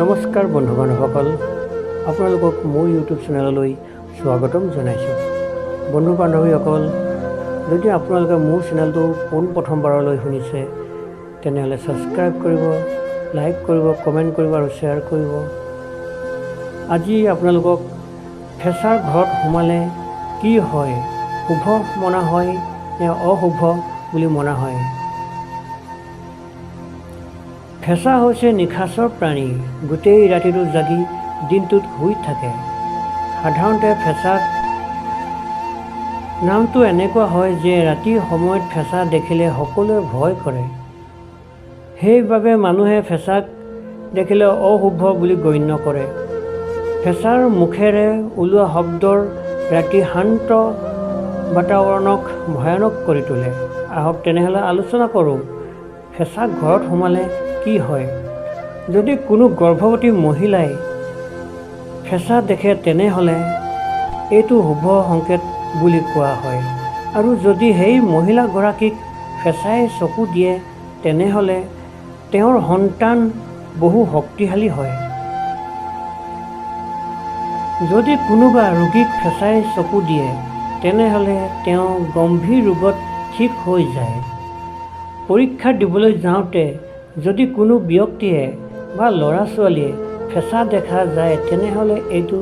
নমস্কাৰ বন্ধু বান্ধৱসকল, আপোনালোকক মোৰ ইউটিউব চেনেললৈ স্বাগতম জনাইছোঁ। বন্ধু বান্ধৱীসকল, যদি আপোনালোকে মোৰ চেনেলটো পোনপ্ৰথমবাৰলৈ শুনিছে তেনেহ'লে ছাবস্ক্ৰাইব কৰিব, লাইক কৰিব, কমেণ্ট কৰিব আৰু শ্বেয়াৰ কৰিব। আজি আপোনালোকক ফেঁচাৰ ঘৰত সোমালে কি হয়, শুভ মনা হয় নে অশুভ বুলি মনা হয়। ফেঁচা হৈছে নিশাচৰ প্ৰাণী, গোটেই ৰাতিটো জাগি দিনটোত শুই থাকে। সাধাৰণতে ফেঁচাক নামটো এনেকুৱা হয় যে ৰাতিৰ সময়ত ফেঁচা দেখিলে সকলোৱে ভয় কৰে। সেইবাবে মানুহে ফেঁচাক দেখিলে অশুভ বুলি গণ্য কৰে। ফেঁচাৰ মুখেৰে ওলোৱা শব্দৰ ৰাতিৰ শান্ত বাতাৱৰণক ভয়ানক কৰি তোলে। আহক তেনেহ'লে আলোচনা কৰোঁ, ফেঁচা ঘৰত সোমালে কি হয়। যদি কোনো গৰ্ভৱতী মহিলাই ফেঁচা দেখে তেনেহ'লে এইটো শুভ সংকেত বুলি কোৱা হয়। আৰু যদি সেই মহিলাগৰাকীক ফেঁচাই চকু দিয়ে তেনেহ'লে তেওঁৰ সন্তান বহু শক্তিশালী হয়। যদি কোনোবা ৰোগীক ফেঁচাই চকু দিয়ে তেনেহ'লে তেওঁ গম্ভীৰ ৰোগত ঠিক হৈ যায়। পৰীক্ষা দিবলৈ যাওঁতে যদি কোনো ব্যক্তিয়ে বা ল'ৰা ছোৱালীয়ে ফেঁচা দেখা যায় তেনেহ'লে এইটো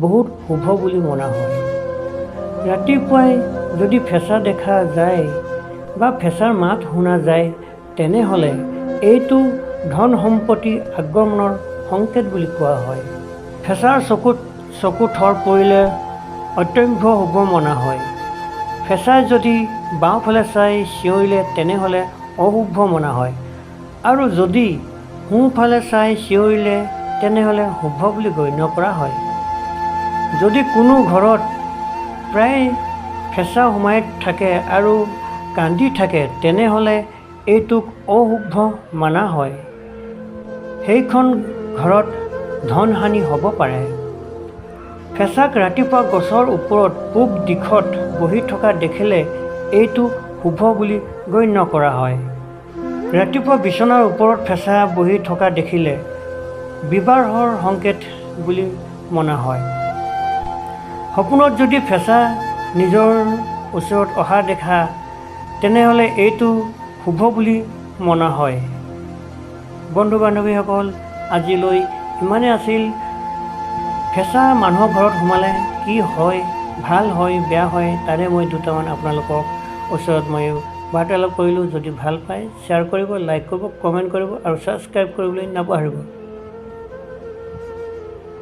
বহুত শুভ বুলি মনা হয়। ৰাতিপুৱাই যদি ফেঁচা দেখা যায় বা ফেঁচাৰ মাত শুনা যায় তেনেহ'লে এইটো ধন সম্পত্তি আগমনৰ সংকেত বুলি কোৱা হয়। ফেঁচাৰ চকু থৰ পৰিলে অত্যন্ত শুভ মনা হয়। ফেঁচাই যদি বাওঁফালে চাই চিঞৰিলে তেনেহ'লে অশুভ মনা হয়, আৰু যদি সোঁফালে চাই চিঞৰিলে তেনেহ'লে শুভ বুলি গণ্য কৰা হয়। যদি কোনো ঘৰত প্ৰায় ফেঁচা সোমাই থাকে আৰু কান্দি থাকে তেনেহ'লে এইটোক অশুভ মানা হয়। সেইখন ঘৰত ধনহানি হ'ব পাৰে। ফেঁচাক ৰাতিপুৱা গছৰ ওপৰত পূব দিশত বহি থকা দেখিলে এইটো শুভ বুলি গণ্য কৰা হয়। ৰাতিপুৱা বিচনাৰ ওপৰত ফেঁচা বহি থকা দেখিলে বিবাহৰ সংকেত বুলি মনা হয়। সপোনত যদি ফেঁচা নিজৰ ওচৰত অহা দেখা তেনেহ'লে এইটো শুভ বুলি মনা হয়। বন্ধু বান্ধৱীসকল, আজিলৈ ইমানেই আছিল। ফেঁচা মানুহৰ ঘৰত সোমালে কি হয়, ভাল হয় বেয়া হয়, তাৰে মই দুটামান আপোনালোকক ওচৰত মই বাৰ্তালাপ কৰিলোঁ। যদি ভাল পায় শ্বেয়াৰ কৰিব, লাইক কৰিব, কমেণ্ট কৰিব আৰু ছাবস্ক্ৰাইব কৰিবলৈ নাপাহৰিব।